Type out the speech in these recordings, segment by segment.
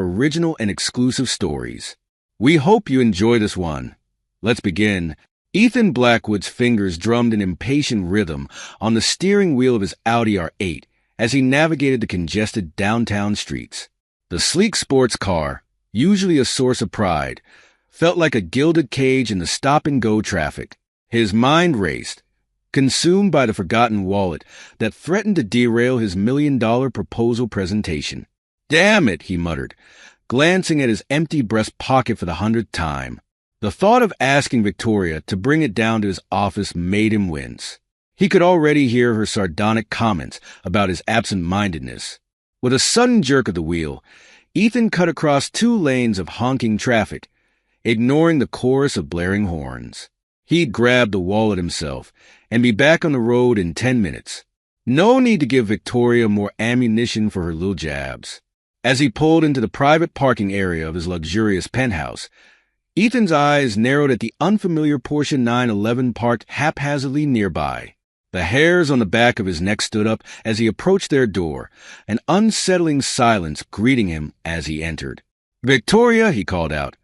original and exclusive stories. We hope you enjoy this one. Let's begin. Ethan Blackwood's fingers drummed an impatient rhythm on the steering wheel of his Audi R8 as he navigated the congested downtown streets. The sleek sports car, usually a source of pride, felt like a gilded cage in the stop-and-go traffic. His mind raced, consumed by the forgotten wallet that threatened to derail his $1 million proposal presentation. "Damn it," he muttered, glancing at his empty breast pocket for the 100th time. The thought of asking Victoria to bring it down to his office made him wince. He could already hear her sardonic comments about his absent-mindedness. With a sudden jerk of the wheel, Ethan cut across 2 lanes of honking traffic, ignoring the chorus of blaring horns. He'd grab the wallet himself and be back on the road in 10 minutes. No need to give Victoria more ammunition for her little jabs. As he pulled into the private parking area of his luxurious penthouse, Ethan's eyes narrowed at the unfamiliar Porsche 911 parked haphazardly nearby. The hairs on the back of his neck stood up as he approached their door, an unsettling silence greeting him as he entered. "Victoria," he called out,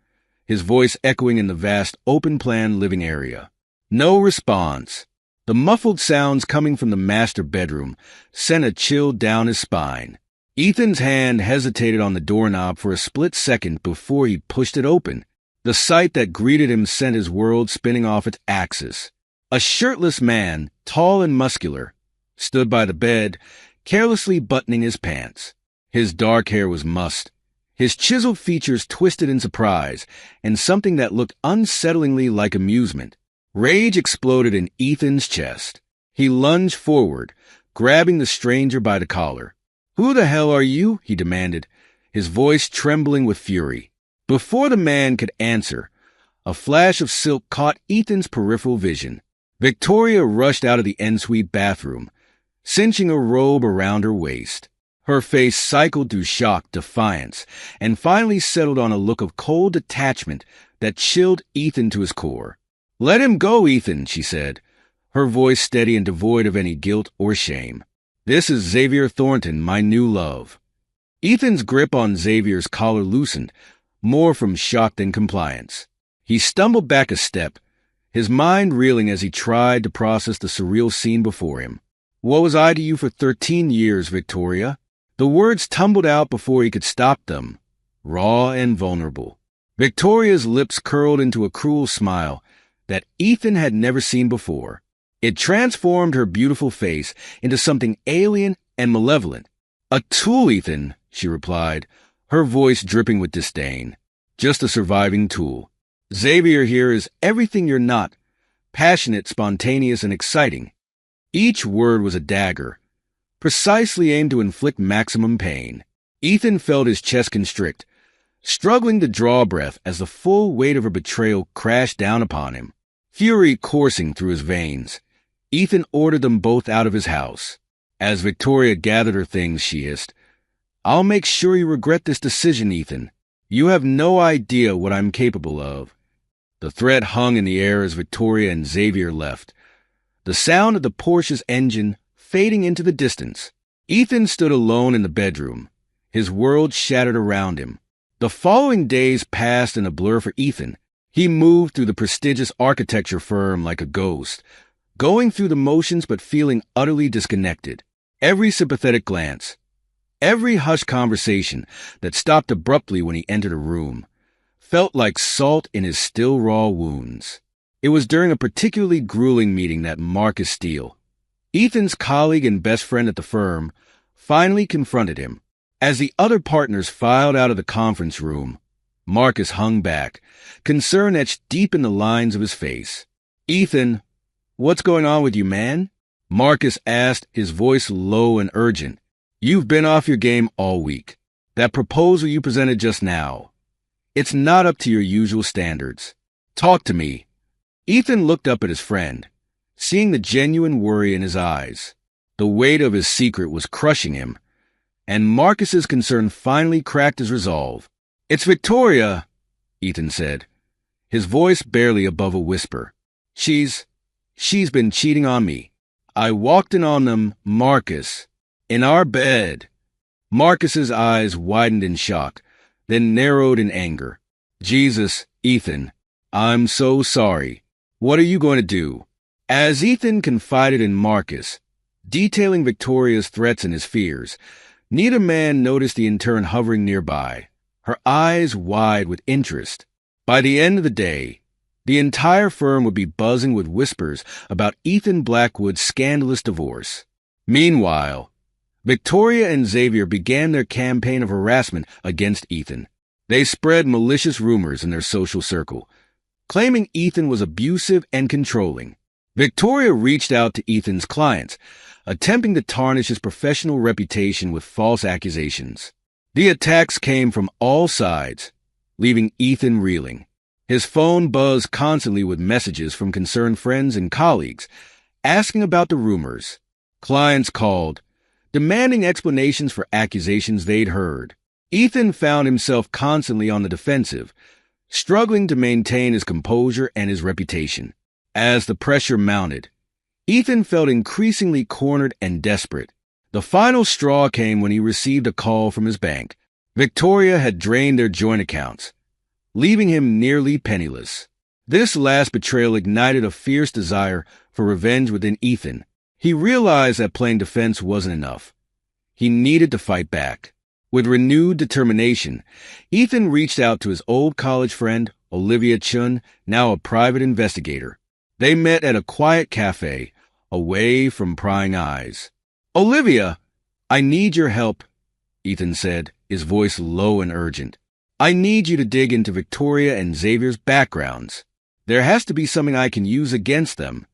his voice echoing in the vast open-plan living area. No response. The muffled sounds coming from the master bedroom sent a chill down his spine. Ethan's hand hesitated on the doorknob for a split second before he pushed it open. The sight that greeted him sent his world spinning off its axis. A shirtless man, tall and muscular, stood by the bed, carelessly buttoning his pants. His dark hair was mussed, his chiseled features twisted in surprise, and something that looked unsettlingly like amusement. Rage exploded in Ethan's chest. He lunged forward, grabbing the stranger by the collar. "Who the hell are you?" he demanded, his voice trembling with fury. Before the man could answer, a flash of silk caught Ethan's peripheral vision. Victoria rushed out of the ensuite bathroom, cinching a robe around her waist. Her face cycled through shock, defiance, and finally settled on a look of cold detachment that chilled Ethan to his core. "Let him go, Ethan," she said, her voice steady and devoid of any guilt or shame. "This is Xavier Thornton, my new love." Ethan's grip on Xavier's collar loosened, more from shock than compliance. He stumbled back a step, his mind reeling as he tried to process the surreal scene before him. "What was I to you for 13 years, Victoria?" The words tumbled out before he could stop them, raw and vulnerable. Victoria's lips curled into a cruel smile that Ethan had never seen before. It transformed her beautiful face into something alien and malevolent. "A tool, Ethan," she replied, her voice dripping with disdain. "Just a surviving tool. Xavier here is everything you're not, passionate, spontaneous, and exciting." Each word was a dagger, precisely aimed to inflict maximum pain. Ethan felt his chest constrict, struggling to draw breath as the full weight of her betrayal crashed down upon him. Fury coursing through his veins, Ethan ordered them both out of his house. As Victoria gathered her things, she hissed, "I'll make sure you regret this decision, Ethan. You have no idea what I'm capable of." The threat hung in the air as Victoria and Xavier left, the sound of the Porsche's engine fading into the distance. Ethan stood alone in the bedroom, his world shattered around him. The following days passed in a blur for Ethan. He moved through the prestigious architecture firm like a ghost, going through the motions but feeling utterly disconnected. Every sympathetic glance, every hushed conversation that stopped abruptly when he entered a room, felt like salt in his still raw wounds. It was during a particularly grueling meeting that Marcus Steele, Ethan's colleague and best friend at the firm, finally confronted him. As the other partners filed out of the conference room, Marcus hung back, concern etched deep in the lines of his face. "Ethan, what's going on with you, man?" Marcus asked, his voice low and urgent. "You've been off your game all week. That proposal you presented just now, it's not up to your usual standards. Talk to me." Ethan looked up at his friend, seeing the genuine worry in his eyes. The weight of his secret was crushing him, and Marcus's concern finally cracked his resolve. "It's Victoria," Ethan said, his voice barely above a whisper. She's been cheating on me. I walked in on them, Marcus, in our bed." Marcus's eyes widened in shock, then narrowed in anger. Jesus, Ethan, I'm so sorry. What are you going to do? As Ethan confided in Marcus, detailing Victoria's threats and his fears, neither man noticed the intern hovering nearby, her eyes wide with interest. By the end of the day, the entire firm would be buzzing with whispers about Ethan Blackwood's scandalous divorce. Meanwhile, Victoria and Xavier began their campaign of harassment against Ethan. They spread malicious rumors in their social circle, claiming Ethan was abusive and controlling. Victoria reached out to Ethan's clients, attempting to tarnish his professional reputation with false accusations. The attacks came from all sides, leaving Ethan reeling. His phone buzzed constantly with messages from concerned friends and colleagues, asking about the rumors. Clients called, demanding explanations for accusations they'd heard. Ethan found himself constantly on the defensive, struggling to maintain his composure and his reputation. As the pressure mounted, Ethan felt increasingly cornered and desperate. The final straw came when he received a call from his bank. Victoria had drained their joint accounts, leaving him nearly penniless. This last betrayal ignited a fierce desire for revenge within Ethan. He realized that playing defense wasn't enough. He needed to fight back. With renewed determination, Ethan reached out to his old college friend, Olivia Chun, now a private investigator. They met at a quiet cafe, away from prying eyes. Olivia, I need your help, Ethan said, his voice low and urgent. I need you to dig into Victoria and Xavier's backgrounds. There has to be something I can use against them.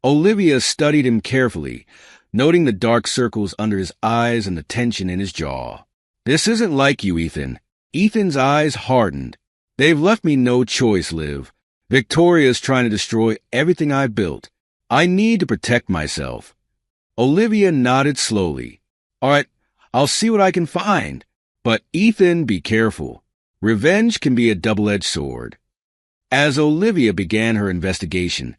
Olivia studied him carefully, noting the dark circles under his eyes and the tension in his jaw. This isn't like you, Ethan. Ethan's eyes hardened. They've left me no choice, Liv. Victoria's trying to destroy everything I've built. I need to protect myself. Olivia nodded slowly. All right, I'll see what I can find. But Ethan, be careful. Revenge can be a double-edged sword. As Olivia began her investigation,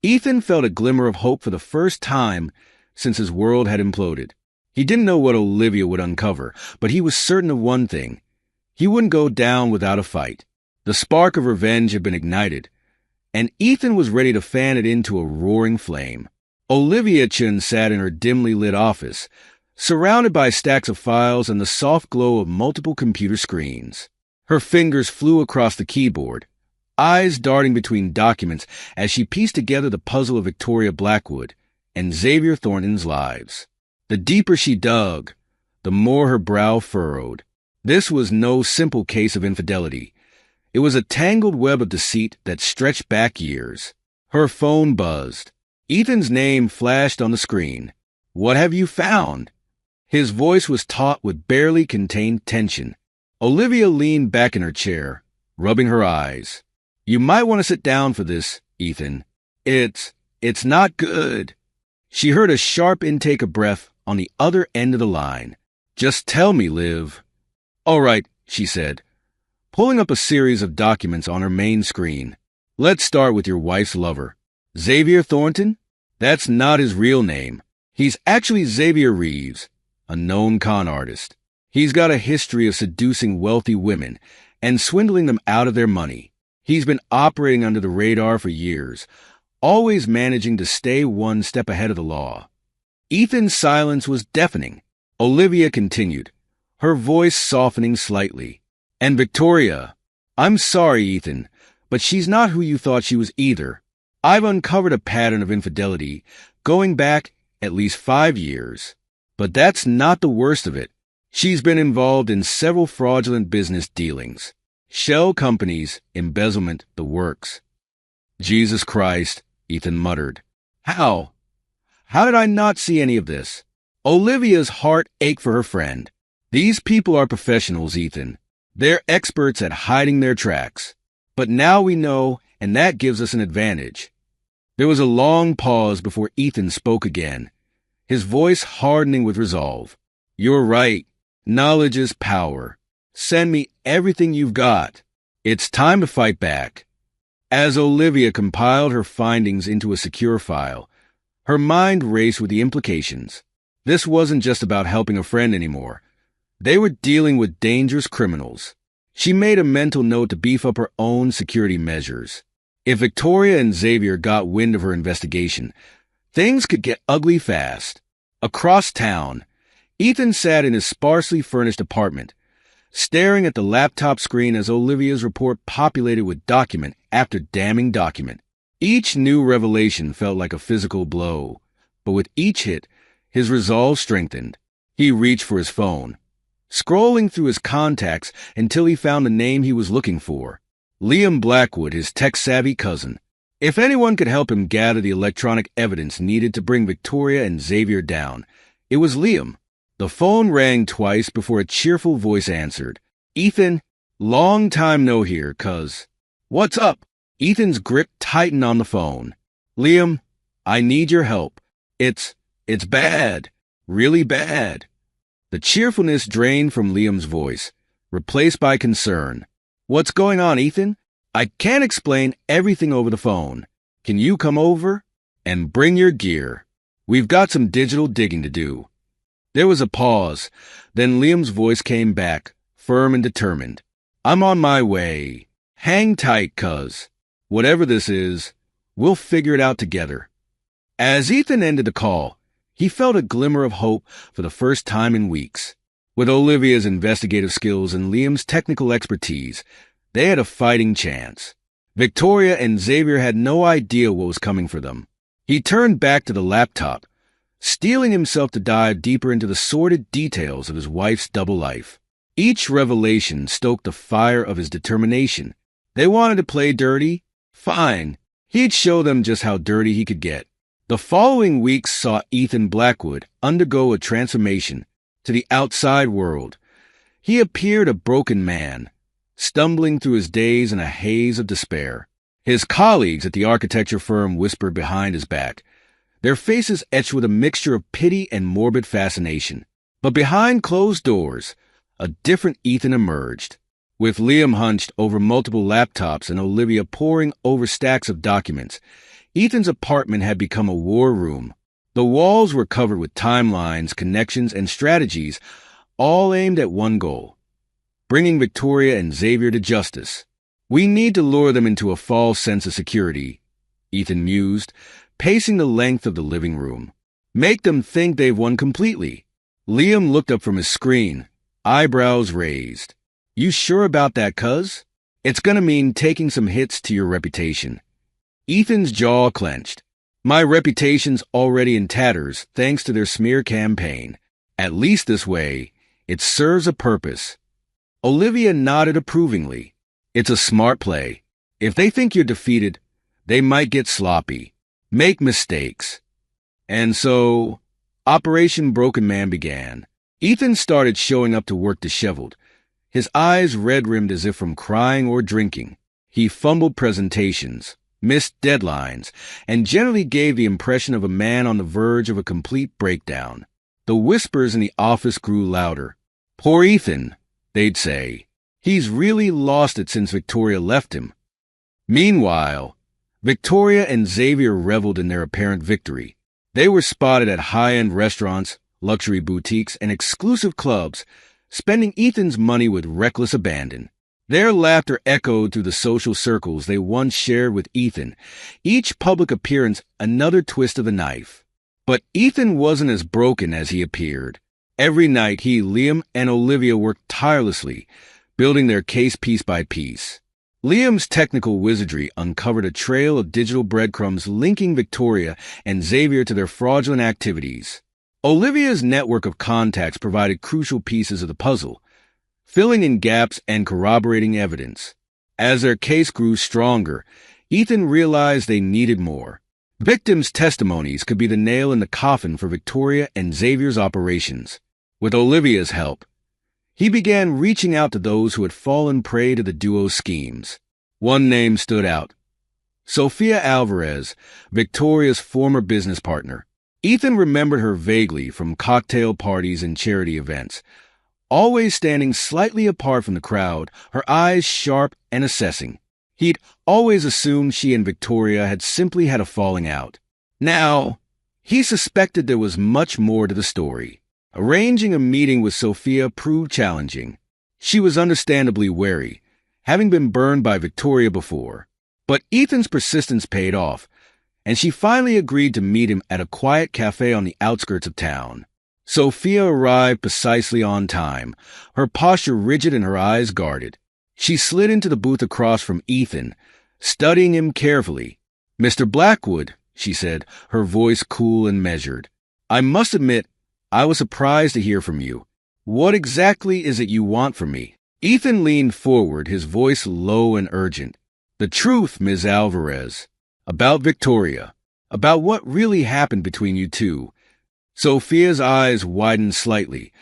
Ethan felt a glimmer of hope for the first time since his world had imploded. He didn't know what Olivia would uncover, but he was certain of one thing. He wouldn't go down without a fight. The spark of revenge had been ignited, and Ethan was ready to fan it into a roaring flame. Olivia Chun sat in her dimly lit office, surrounded by stacks of files and the soft glow of multiple computer screens. Her fingers flew across the keyboard, eyes darting between documents as she pieced together the puzzle of Victoria Blackwood and Xavier Thornton's lives. The deeper she dug, the more her brow furrowed. This was no simple case of infidelity. It was a tangled web of deceit that stretched back years. Her phone buzzed. Ethan's name flashed on the screen. What have you found? His voice was taut with barely contained tension. Olivia leaned back in her chair, rubbing her eyes. You might want to sit down for this, Ethan. It's not good. She heard a sharp intake of breath on the other end of the line. Just tell me, Liv. All right, she said, pulling up a series of documents on her main screen. Let's start with your wife's lover. Xavier Thornton? That's not his real name. He's actually Xavier Reeves, a known con artist. He's got a history of seducing wealthy women and swindling them out of their money. He's been operating under the radar for years, always managing to stay one step ahead of the law. Ethan's silence was deafening. Olivia continued, her voice softening slightly. And Victoria, I'm sorry, Ethan, but she's not who you thought she was either. I've uncovered a pattern of infidelity going back at least 5 years. But that's not the worst of it. She's been involved in several fraudulent business dealings. Shell companies, embezzlement, the works. Jesus Christ, Ethan muttered. How? How did I not see any of this? Olivia's heart ached for her friend. These people are professionals, Ethan. They're experts at hiding their tracks. But now we know, and that gives us an advantage. There was a long pause before Ethan spoke again, his voice hardening with resolve. You're right. Knowledge is power. Send me everything you've got. It's time to fight back. As Olivia compiled her findings into a secure file, her mind raced with the implications. This wasn't just about helping a friend anymore. They were dealing with dangerous criminals. She made a mental note to beef up her own security measures. If Victoria and Xavier got wind of her investigation, things could get ugly fast. Across town, Ethan sat in his sparsely furnished apartment, staring at the laptop screen as Olivia's report populated with document after damning document. Each new revelation felt like a physical blow, but with each hit, his resolve strengthened. He reached for his phone, scrolling through his contacts until he found the name he was looking for. Liam Blackwood, his tech-savvy cousin. If anyone could help him gather the electronic evidence needed to bring Victoria and Xavier down, it was Liam. The phone rang twice before a cheerful voice answered. "Ethan, long time no hear, cuz." "What's up?" Ethan's grip tightened on the phone. "Liam, I need your help. It's bad. Really bad." The cheerfulness drained from Liam's voice, replaced by concern. "What's going on, Ethan? I can't explain everything over the phone. Can you come over? And bring your gear. We've got some digital digging to do." There was a pause. Then Liam's voice came back, firm and determined. "I'm on my way. Hang tight, cuz. Whatever this is, we'll figure it out together." As Ethan ended the call, he felt a glimmer of hope for the first time in weeks. With Olivia's investigative skills and Liam's technical expertise, they had a fighting chance. Victoria and Xavier had no idea what was coming for them. He turned back to the laptop, steeling himself to dive deeper into the sordid details of his wife's double life. Each revelation stoked the fire of his determination. They wanted to play dirty? Fine. He'd show them just how dirty he could get. The following weeks saw Ethan Blackwood undergo a transformation to the outside world. He appeared a broken man, stumbling through his days in a haze of despair. His colleagues at the architecture firm whispered behind his back, their faces etched with a mixture of pity and morbid fascination. But behind closed doors, a different Ethan emerged. With Liam hunched over multiple laptops and Olivia poring over stacks of documents, Ethan's apartment had become a war room. The walls were covered with timelines, connections, and strategies, all aimed at one goal: bringing Victoria and Xavier to justice. "We need to lure them into a false sense of security," Ethan mused, pacing the length of the living room. "Make them think they've won completely." Liam looked up from his screen, eyebrows raised. "You sure about that, cuz? It's gonna mean taking some hits to your reputation." Ethan's jaw clenched. "My reputation's already in tatters thanks to their smear campaign. At least this way, it serves a purpose." Olivia nodded approvingly. "It's a smart play. If they think you're defeated, they might get sloppy, make mistakes." And so, Operation Broken Man began. Ethan started showing up to work disheveled, his eyes red-rimmed as if from crying or drinking. He fumbled presentations, missed deadlines, and generally gave the impression of a man on the verge of a complete breakdown. The whispers in the office grew louder. "Poor Ethan," they'd say. "He's really lost it since Victoria left him." Meanwhile, Victoria and Xavier reveled in their apparent victory. They were spotted at high-end restaurants, luxury boutiques, and exclusive clubs, spending Ethan's money with reckless abandon. Their laughter echoed through the social circles they once shared with Ethan, each public appearance another twist of the knife. But Ethan wasn't as broken as he appeared. Every night he, Liam, and Olivia worked tirelessly, building their case piece by piece. Liam's technical wizardry uncovered a trail of digital breadcrumbs linking Victoria and Xavier to their fraudulent activities. Olivia's network of contacts provided crucial pieces of the puzzle, filling in gaps and corroborating evidence. As their case grew stronger, Ethan realized they needed more. Victims' testimonies could be the nail in the coffin for Victoria and Xavier's operations. With Olivia's help, he began reaching out to those who had fallen prey to the duo's schemes. One name stood out: Sofia Alvarez, Victoria's former business partner. Ethan remembered her vaguely from cocktail parties and charity events, always standing slightly apart from the crowd, her eyes sharp and assessing. He'd always assumed she and Victoria had simply had a falling out. Now, he suspected there was much more to the story. Arranging a meeting with Sofia proved challenging. She was understandably wary, having been burned by Victoria before. But Ethan's persistence paid off, and she finally agreed to meet him at a quiet cafe on the outskirts of town. Sophia arrived precisely on time, her posture rigid and her eyes guarded. She slid into the booth across from Ethan, studying him carefully. "Mr. Blackwood," she said, her voice cool and measured. "I must admit, I was surprised to hear from you. What exactly is it you want from me?" Ethan leaned forward, his voice low and urgent. "The truth, Ms. Alvarez. About Victoria. About what really happened between you two." Sophia's eyes widened slightly,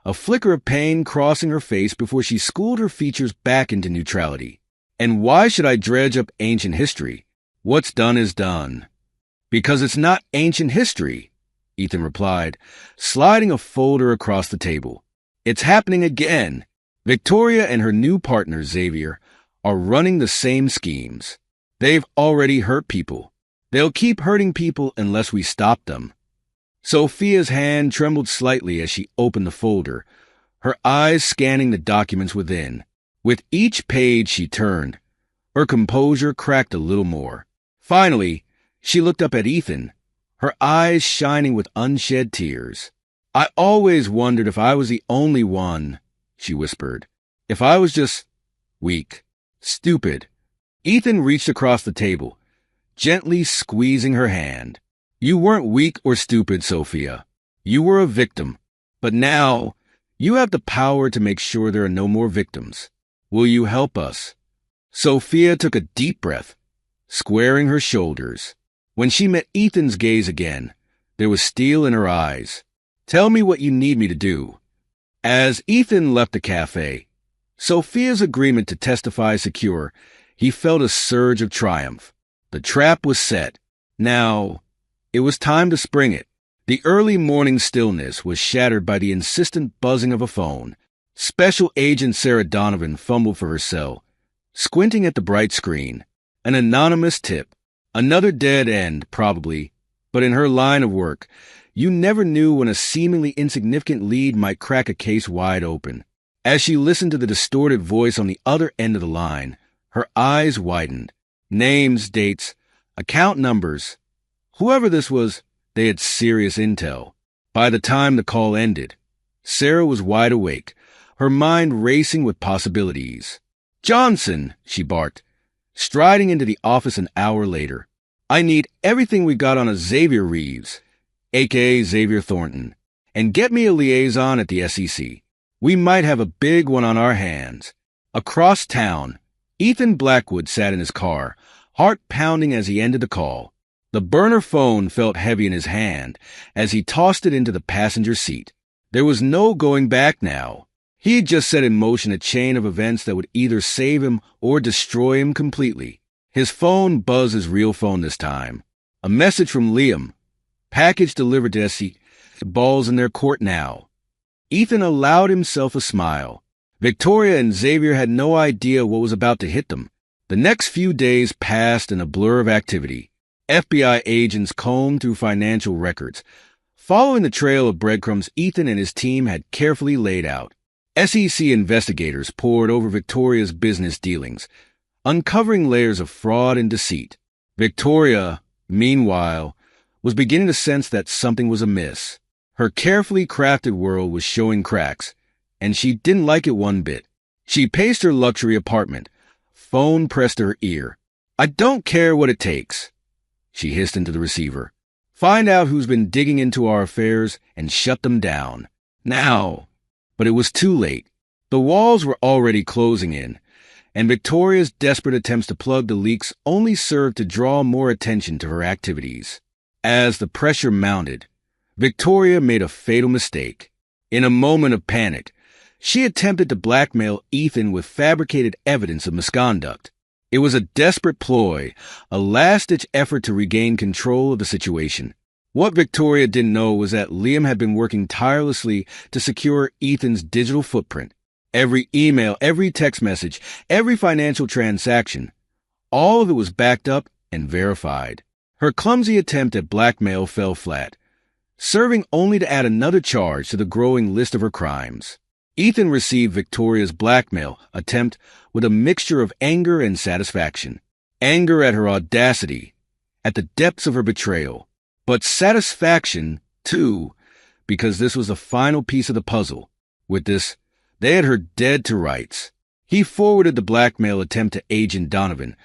a flicker of pain crossing her face before she schooled her features back into neutrality. "And why should I dredge up ancient history? What's done is done." "Because it's not ancient history," Ethan replied, sliding a folder across the table. "It's happening again. Victoria and her new partner, Xavier, are running the same schemes. They've already hurt people. They'll keep hurting people unless we stop them." Sophia's hand trembled slightly as she opened the folder, her eyes scanning the documents within. With each page she turned, her composure cracked a little more. Finally, she looked up at Ethan, her eyes shining with unshed tears. "I always wondered if I was the only one," she whispered. "If I was just weak, stupid." Ethan reached across the table, gently squeezing her hand. "You weren't weak or stupid, Sophia. You were a victim. But now, you have the power to make sure there are no more victims. Will you help us?" Sophia took a deep breath, squaring her shoulders. When she met Ethan's gaze again, there was steel in her eyes. "Tell me what you need me to do." As Ethan left the cafe, Sophia's agreement to testify secure, he felt a surge of triumph. The trap was set. Now, it was time to spring it. The early morning stillness was shattered by the insistent buzzing of a phone. Special Agent Sarah Donovan fumbled for her cell, squinting at the bright screen. An anonymous tip. Another dead end, probably, but in her line of work, you never knew when a seemingly insignificant lead might crack a case wide open. As she listened to the distorted voice on the other end of the line, her eyes widened. Names, dates, account numbers. Whoever this was, they had serious intel. By the time the call ended, Sarah was wide awake, her mind racing with possibilities. "Johnson," she barked, striding into the office an hour later. "I need everything we got on a Xavier Reeves, a.k.a. Xavier Thornton, and get me a liaison at the SEC. We might have a big one on our hands." Across town, Ethan Blackwood sat in his car, heart pounding as he ended the call. The burner phone felt heavy in his hand as he tossed it into the passenger seat. There was no going back now. He had just set in motion a chain of events that would either save him or destroy him completely. His phone buzzed his real phone this time. A message from Liam. Package delivered to SEC. Ball's in their court now. Ethan allowed himself a smile. Victoria and Xavier had no idea what was about to hit them. The next few days passed in a blur of activity. FBI agents combed through financial records, following the trail of breadcrumbs Ethan and his team had carefully laid out. SEC investigators pored over Victoria's business dealings, uncovering layers of fraud and deceit. Victoria, meanwhile, was beginning to sense that something was amiss. Her carefully crafted world was showing cracks, and she didn't like it one bit. She paced her luxury apartment, phone pressed to her ear. "I don't care what it takes," she hissed into the receiver. "Find out who's been digging into our affairs and shut them down. Now." But it was too late. The walls were already closing in, and Victoria's desperate attempts to plug the leaks only served to draw more attention to her activities. As the pressure mounted, Victoria made a fatal mistake. In a moment of panic, she attempted to blackmail Ethan with fabricated evidence of misconduct. It was a desperate ploy, a last-ditch effort to regain control of the situation. What Victoria didn't know was that Liam had been working tirelessly to secure Ethan's digital footprint. Every email, every text message, every financial transaction, all of it was backed up and verified. Her clumsy attempt at blackmail fell flat, serving only to add another charge to the growing list of her crimes. Ethan received Victoria's blackmail attempt with a mixture of anger and satisfaction. Anger at her audacity, at the depths of her betrayal, but satisfaction, too, because this was the final piece of the puzzle. With this, they had her dead to rights. He forwarded the blackmail attempt to Agent Donovan,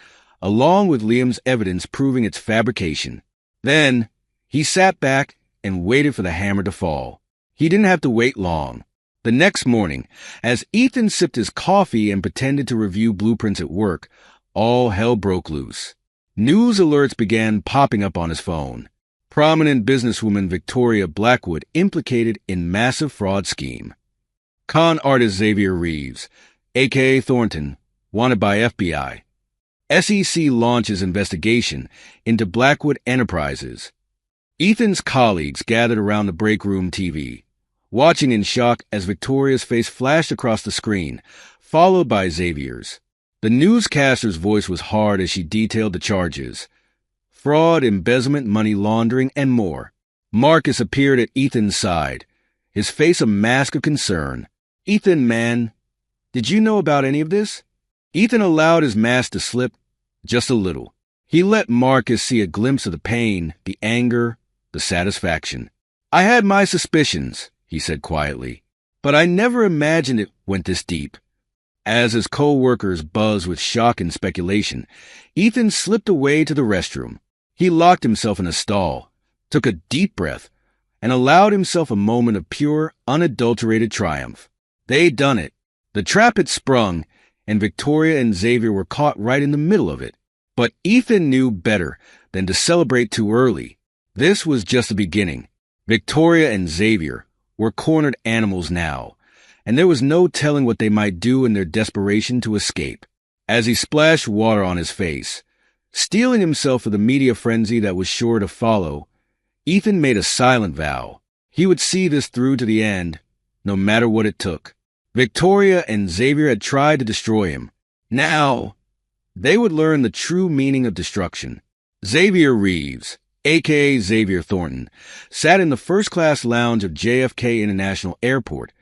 along with Liam's evidence proving its fabrication. Then, he sat back and waited for the hammer to fall. He didn't have to wait long. The next morning, as Ethan sipped his coffee and pretended to review blueprints at work, all hell broke loose. News alerts began popping up on his phone. Prominent businesswoman Victoria Blackwood implicated in massive fraud scheme. Con artist Xavier Reeves, a.k.a. Thornton, wanted by FBI. SEC launches investigation into Blackwood Enterprises. Ethan's colleagues gathered around the break room TV, watching in shock as Victoria's face flashed across the screen, followed by Xavier's. The newscaster's voice was hard as she detailed the charges. Fraud, embezzlement, money laundering, and more. Marcus appeared at Ethan's side, his face a mask of concern. "Ethan, man, did you know about any of this?" Ethan allowed his mask to slip just a little. He let Marcus see a glimpse of the pain, the anger, the satisfaction. "I had my suspicions," he said quietly, "but I never imagined it went this deep." As his co-workers buzzed with shock and speculation, Ethan slipped away to the restroom. He locked himself in a stall, took a deep breath, and allowed himself a moment of pure, unadulterated triumph. They'd done it. The trap had sprung, and Victoria and Xavier were caught right in the middle of it. But Ethan knew better than to celebrate too early. This was just the beginning. Victoria and Xavier were cornered animals now, and there was no telling what they might do in their desperation to escape. As he splashed water on his face, steeling himself for the media frenzy that was sure to follow, Ethan made a silent vow. He would see this through to the end, no matter what it took. Victoria and Xavier had tried to destroy him. Now, they would learn the true meaning of destruction. Xavier Reeves, a.k.a. Xavier Thornton, sat in the first-class lounge of JFK International Airport,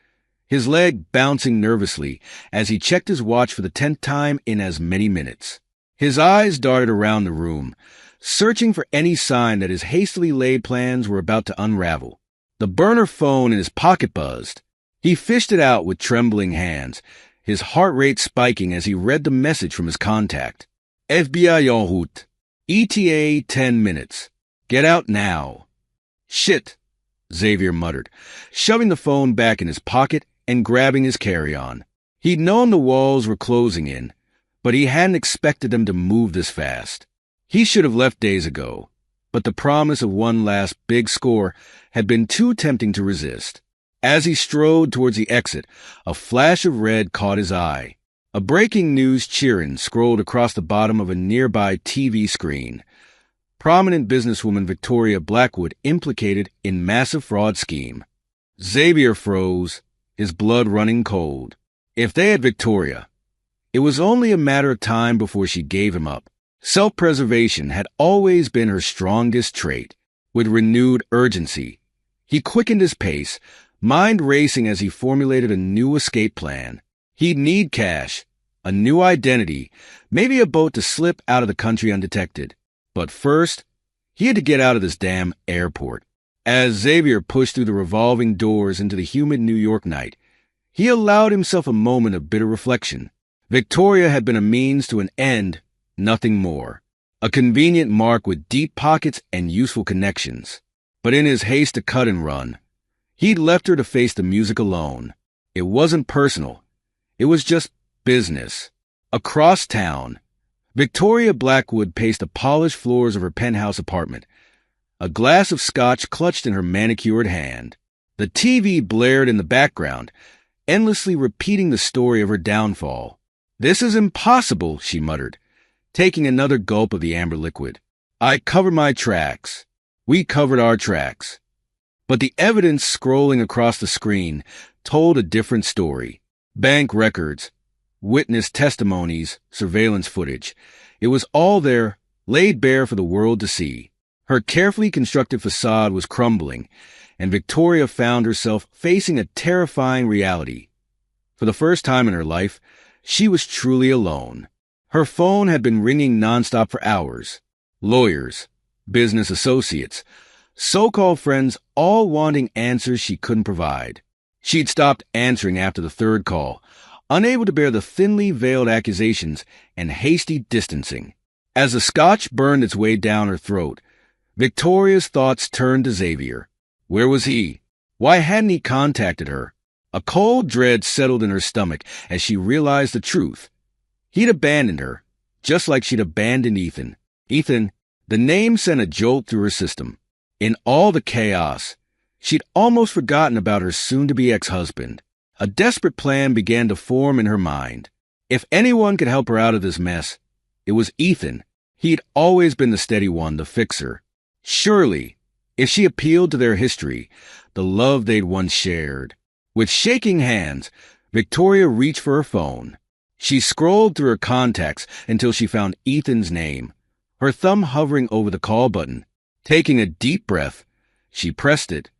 his leg bouncing nervously as he checked his watch for the 10th time in as many minutes. His eyes darted around the room, searching for any sign that his hastily laid plans were about to unravel. The burner phone in his pocket buzzed. He fished it out with trembling hands, his heart rate spiking as he read the message from his contact. FBI en route. ETA 10 minutes. Get out now. Shit, Xavier muttered, shoving the phone back in his pocket and grabbing his carry-on. He'd known the walls were closing in, but he hadn't expected them to move this fast. He should have left days ago, but the promise of one last big score had been too tempting to resist. As he strode towards the exit, a flash of red caught his eye. A breaking news cheering scrolled across the bottom of a nearby TV screen. Prominent businesswoman Victoria Blackwood implicated in massive fraud scheme. Xavier froze, his blood running cold. If they had Victoria, it was only a matter of time before she gave him up. Self-preservation had always been her strongest trait. With renewed urgency, he quickened his pace, mind racing as he formulated a new escape plan. He'd need cash, a new identity, maybe a boat to slip out of the country undetected. But first, he had to get out of this damn airport. As Xavier pushed through the revolving doors into the humid New York night, he allowed himself a moment of bitter reflection. Victoria had been a means to an end, nothing more. A convenient mark with deep pockets and useful connections. But in his haste to cut and run, he'd left her to face the music alone. It wasn't personal. It was just business. Across town, Victoria Blackwood paced the polished floors of her penthouse apartment, a glass of scotch clutched in her manicured hand. The TV blared in the background, endlessly repeating the story of her downfall. "This is impossible," she muttered, taking another gulp of the amber liquid. "I covered my tracks. We covered our tracks." But the evidence scrolling across the screen told a different story. Bank records, witness testimonies, surveillance footage. It was all there, laid bare for the world to see. Her carefully constructed facade was crumbling, and Victoria found herself facing a terrifying reality. For the first time in her life, she was truly alone. Her phone had been ringing nonstop for hours. Lawyers, business associates, so-called friends, all wanting answers she couldn't provide. She'd stopped answering after the third call, unable to bear the thinly veiled accusations and hasty distancing. As the scotch burned its way down her throat, Victoria's thoughts turned to Xavier. Where was he? Why hadn't he contacted her? A cold dread settled in her stomach as she realized the truth. He'd abandoned her, just like she'd abandoned Ethan. Ethan, the name sent a jolt through her system. In all the chaos, she'd almost forgotten about her soon-to-be ex-husband. A desperate plan began to form in her mind. If anyone could help her out of this mess, it was Ethan. He'd always been the steady one to fix her. Surely, if she appealed to their history, the love they'd once shared. With shaking hands, Victoria reached for her phone. She scrolled through her contacts until she found Ethan's name, her thumb hovering over the call button. Taking a deep breath, she pressed it,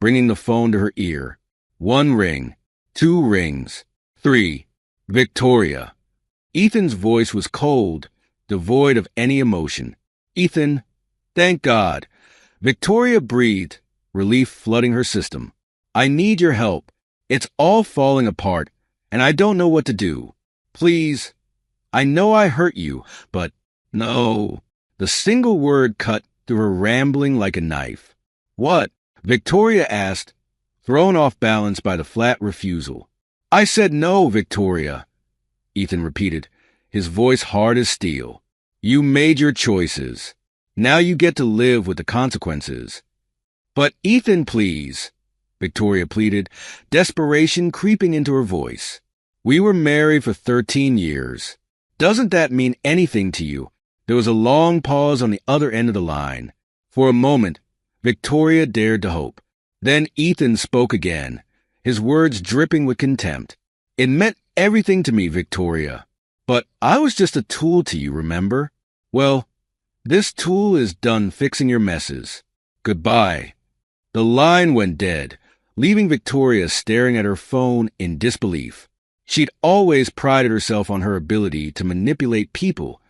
bringing the phone to her ear. 1 ring, 2 rings, 3. Victoria. Ethan's voice was cold, devoid of any emotion. Ethan, thank God. Victoria breathed, relief flooding her system. I need your help. It's all falling apart, and I don't know what to do. Please. I know I hurt you, but no. The single word cut through her rambling like a knife. What? Victoria asked, thrown off balance by the flat refusal. I said no, Victoria, Ethan repeated, his voice hard as steel. You made your choices. Now you get to live with the consequences. But Ethan, please, Victoria pleaded, desperation creeping into her voice. We were married for 13 years. Doesn't that mean anything to you? There was a long pause on the other end of the line. For a moment, Victoria dared to hope. Then Ethan spoke again, his words dripping with contempt. It meant everything to me, Victoria. But I was just a tool to you, remember? Well, this tool is done fixing your messes. Goodbye. The line went dead, leaving Victoria staring at her phone in disbelief. She'd always prided herself on her ability to manipulate people,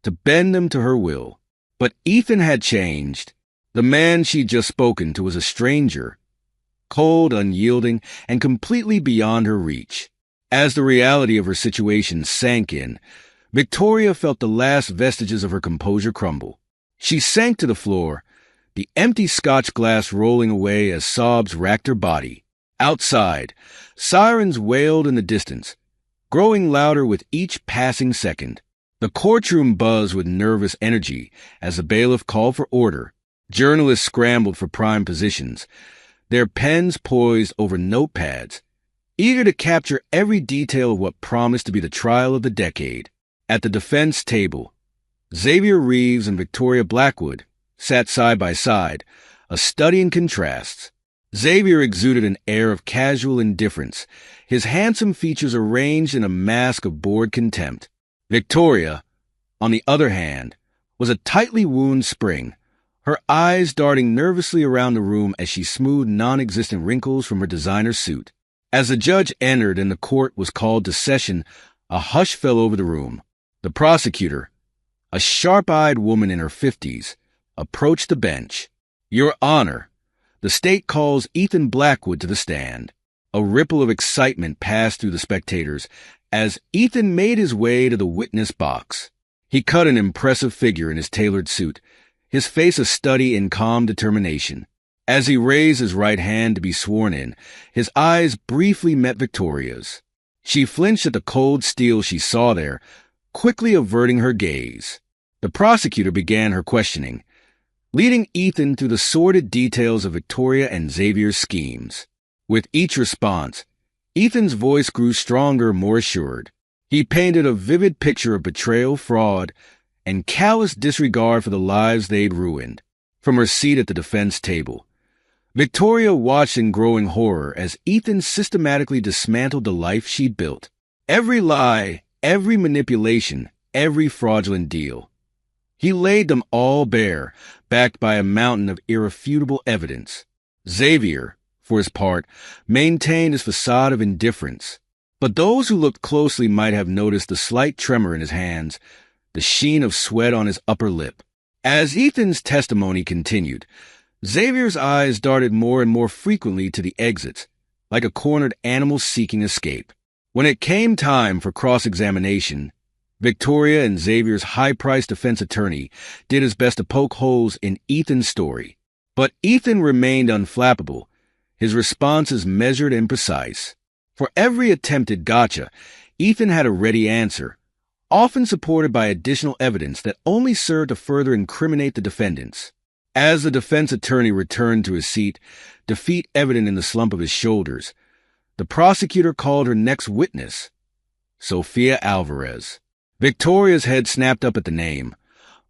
to bend them to her will. But Ethan had changed. The man she'd just spoken to was a stranger, cold, unyielding, and completely beyond her reach. As the reality of her situation sank in, Victoria felt the last vestiges of her composure crumble. She sank to the floor, the empty Scotch glass rolling away as sobs racked her body. Outside, sirens wailed in the distance, growing louder with each passing second. The courtroom buzzed with nervous energy as the bailiff called for order. Journalists scrambled for prime positions, their pens poised over notepads, eager to capture every detail of what promised to be the trial of the decade. At the defense table, Xavier Reeves and Victoria Blackwood sat side by side, a study in contrasts. Xavier exuded an air of casual indifference, his handsome features arranged in a mask of bored contempt. Victoria, on the other hand, was a tightly wound spring, her eyes darting nervously around the room as she smoothed non-existent wrinkles from her designer suit. As the judge entered and the court was called to session, a hush fell over the room. The prosecutor, a sharp-eyed woman in her 50s, approached the bench. Your Honor, the state calls Ethan Blackwood to the stand. A ripple of excitement passed through the spectators as Ethan made his way to the witness box. He cut an impressive figure in his tailored suit, his face a study in calm determination. As he raised his right hand to be sworn in, his eyes briefly met Victoria's. She flinched at the cold steel she saw there, quickly averting her gaze. The prosecutor began her questioning, leading Ethan through the sordid details of Victoria and Xavier's schemes. With each response, Ethan's voice grew stronger, more assured. He painted a vivid picture of betrayal, fraud, and callous disregard for the lives they'd ruined. From her seat at the defense table, Victoria watched in growing horror as Ethan systematically dismantled the life she'd built. Every lie, every manipulation, every fraudulent deal. He laid them all bare, backed by a mountain of irrefutable evidence. Xavier, for his part, maintained his facade of indifference. But those who looked closely might have noticed the slight tremor in his hands, the sheen of sweat on his upper lip. As Ethan's testimony continued, Xavier's eyes darted more and more frequently to the exits, like a cornered animal seeking escape. When it came time for cross-examination, Victoria and Xavier's high-priced defense attorney did his best to poke holes in Ethan's story. But Ethan remained unflappable, his responses measured and precise. For every attempted gotcha, Ethan had a ready answer, often supported by additional evidence that only served to further incriminate the defendants. As the defense attorney returned to his seat, defeat evident in the slump of his shoulders, the prosecutor called her next witness, Sofia Alvarez. Victoria's head snapped up at the name,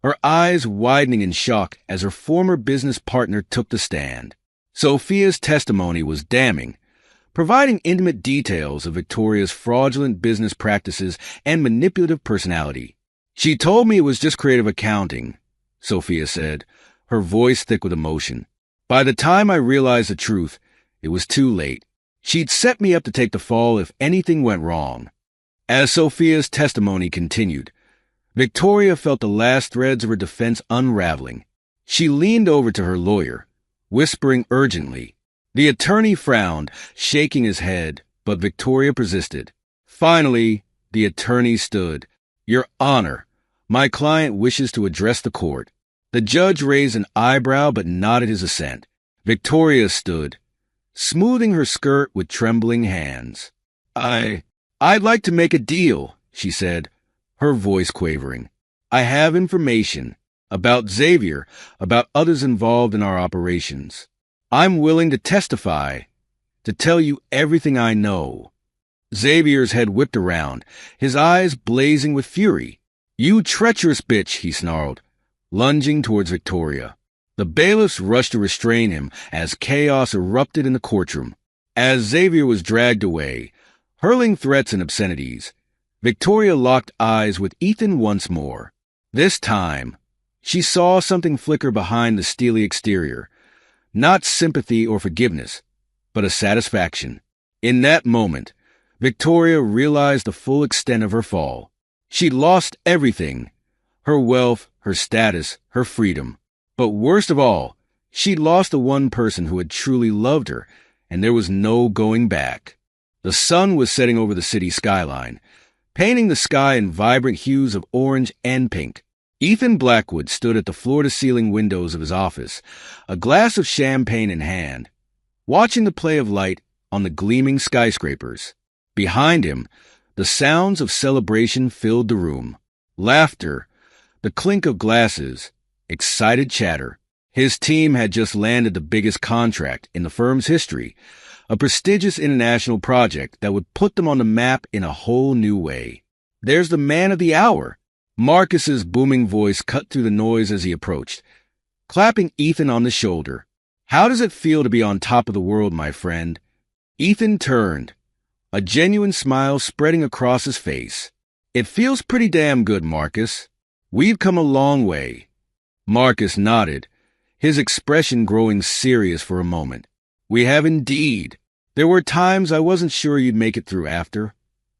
her eyes widening in shock as her former business partner took the stand. Sofia's testimony was damning, providing intimate details of Victoria's fraudulent business practices and manipulative personality. "She told me it was just creative accounting," Sofia said, her voice thick with emotion. "By the time I realized the truth, it was too late. She'd set me up to take the fall if anything went wrong." As Sofia's testimony continued, Victoria felt the last threads of her defense unraveling. She leaned over to her lawyer, whispering urgently. The attorney frowned, shaking his head, but Victoria persisted. Finally, the attorney stood. "Your Honor, my client wishes to address the court." The judge raised an eyebrow but nodded his assent. Victoria stood, smoothing her skirt with trembling hands. I'd like to make a deal," she said, her voice quavering. "I have information about Xavier, about others involved in our operations. I'm willing to testify, to tell you everything I know." Xavier's head whipped around, his eyes blazing with fury. "You treacherous bitch," he snarled, lunging towards Victoria. The bailiffs rushed to restrain him as chaos erupted in the courtroom. As Xavier was dragged away, hurling threats and obscenities, Victoria locked eyes with Ethan once more. This time, she saw something flicker behind the steely exterior. Not sympathy or forgiveness, but a satisfaction. In that moment, Victoria realized the full extent of her fall. She'd lost everything: her wealth, her status, her freedom. But worst of all, she'd lost the one person who had truly loved her, and there was no going back. The sun was setting over the city skyline, painting the sky in vibrant hues of orange and pink. Ethan Blackwood stood at the floor-to-ceiling windows of his office, a glass of champagne in hand, watching the play of light on the gleaming skyscrapers. Behind him, the sounds of celebration filled the room. Laughter, the clink of glasses, excited chatter. His team had just landed the biggest contract in the firm's history, a prestigious international project that would put them on the map in a whole new way. "There's the man of the hour." Marcus's booming voice cut through the noise as he approached, clapping Ethan on the shoulder. "How does it feel to be on top of the world, my friend?" Ethan turned, a genuine smile spreading across his face. "It feels pretty damn good, Marcus. We've come a long way." Marcus nodded, his expression growing serious for a moment. "We have indeed. There were times I wasn't sure you'd make it through after.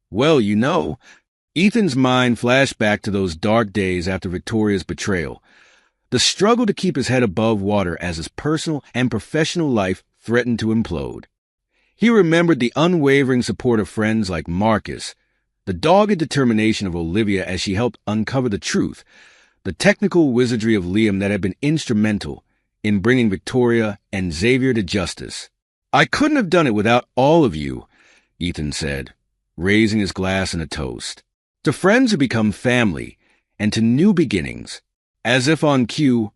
Well, you know." Ethan's mind flashed back to those dark days after Victoria's betrayal, the struggle to keep his head above water as his personal and professional life threatened to implode. He remembered the unwavering support of friends like Marcus, the dogged determination of Olivia as she helped uncover the truth, the technical wizardry of Liam that had been instrumental in bringing Victoria and Xavier to justice. "I couldn't have done it without all of you," Ethan said, raising his glass in a toast. "To friends who become family, and to new beginnings." As if on cue,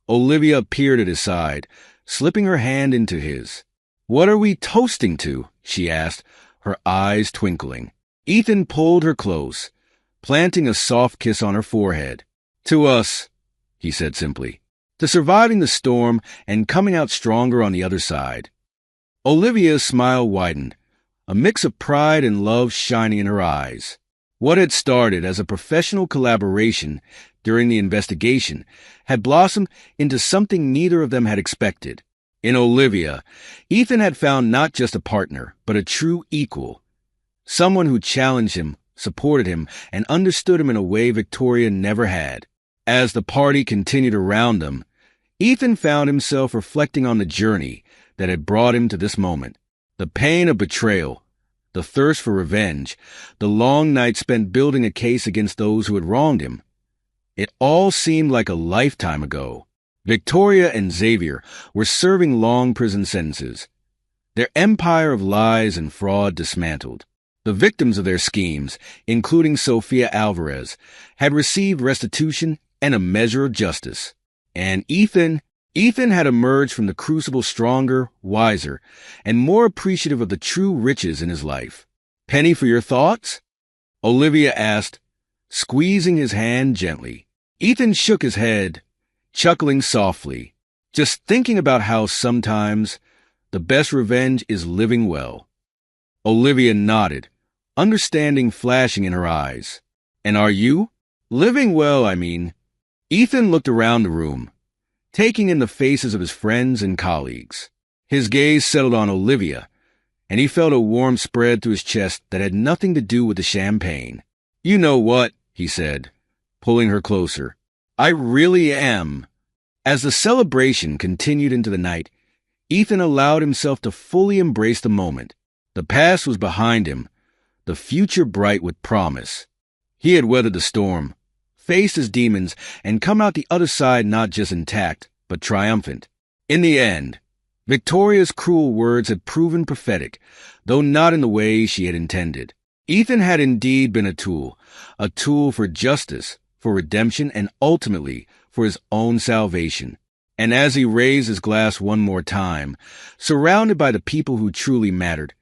Olivia appeared at his side, slipping her hand into his. "What are we toasting to?" she asked, her eyes twinkling. Ethan pulled her close, planting a soft kiss on her forehead. "To us," he said simply. "To surviving the storm and coming out stronger on the other side." Olivia's smile widened, a mix of pride and love shining in her eyes. What had started as a professional collaboration during the investigation had blossomed into something neither of them had expected. In Olivia, Ethan had found not just a partner, but a true equal, Someone who challenged him, supported him, and understood him in a way Victoria never had. As the party continued around them, Ethan found himself reflecting on the journey that had brought him to this moment. The pain of betrayal, the thirst for revenge, the long nights spent building a case against those who had wronged him. It all seemed like a lifetime ago. Victoria and Xavier were serving long prison sentences, their empire of lies and fraud dismantled. The victims of their schemes, including Sofia Alvarez, had received restitution and a measure of justice. And Ethan had emerged from the crucible stronger, wiser, and more appreciative of the true riches in his life. "Penny for your thoughts?" Olivia asked, squeezing his hand gently. Ethan shook his head, chuckling softly, just thinking about how sometimes the best revenge is living well. Olivia nodded, understanding flashing in her eyes. "And are you?" "Living well, I mean." Ethan looked around the room, taking in the faces of his friends and colleagues. His gaze settled on Olivia, and he felt a warmth spread through his chest that had nothing to do with the champagne. "You know what?" he said, pulling her closer. "I really am." As the celebration continued into the night, Ethan allowed himself to fully embrace the moment. The past was behind him, the future bright with promise. He had weathered the storm, faced his demons, and come out the other side not just intact, but triumphant. In the end, Victoria's cruel words had proven prophetic, though not in the way she had intended. Ethan had indeed been a tool for justice, for redemption, and ultimately for his own salvation. And as he raised his glass one more time, surrounded by the people who truly mattered,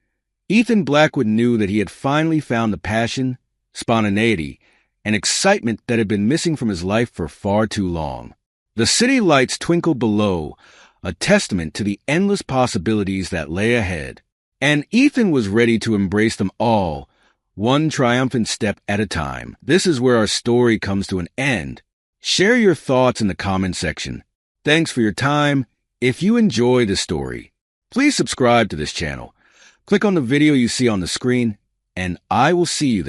Ethan Blackwood knew that he had finally found the passion, spontaneity, and excitement that had been missing from his life for far too long. The city lights twinkled below, a testament to the endless possibilities that lay ahead. And Ethan was ready to embrace them all, one triumphant step at a time. This is where our story comes to an end. Share your thoughts in the comment section. Thanks for your time. If you enjoy this story, please subscribe to this channel. Click on the video you see on the screen, and I will see you there.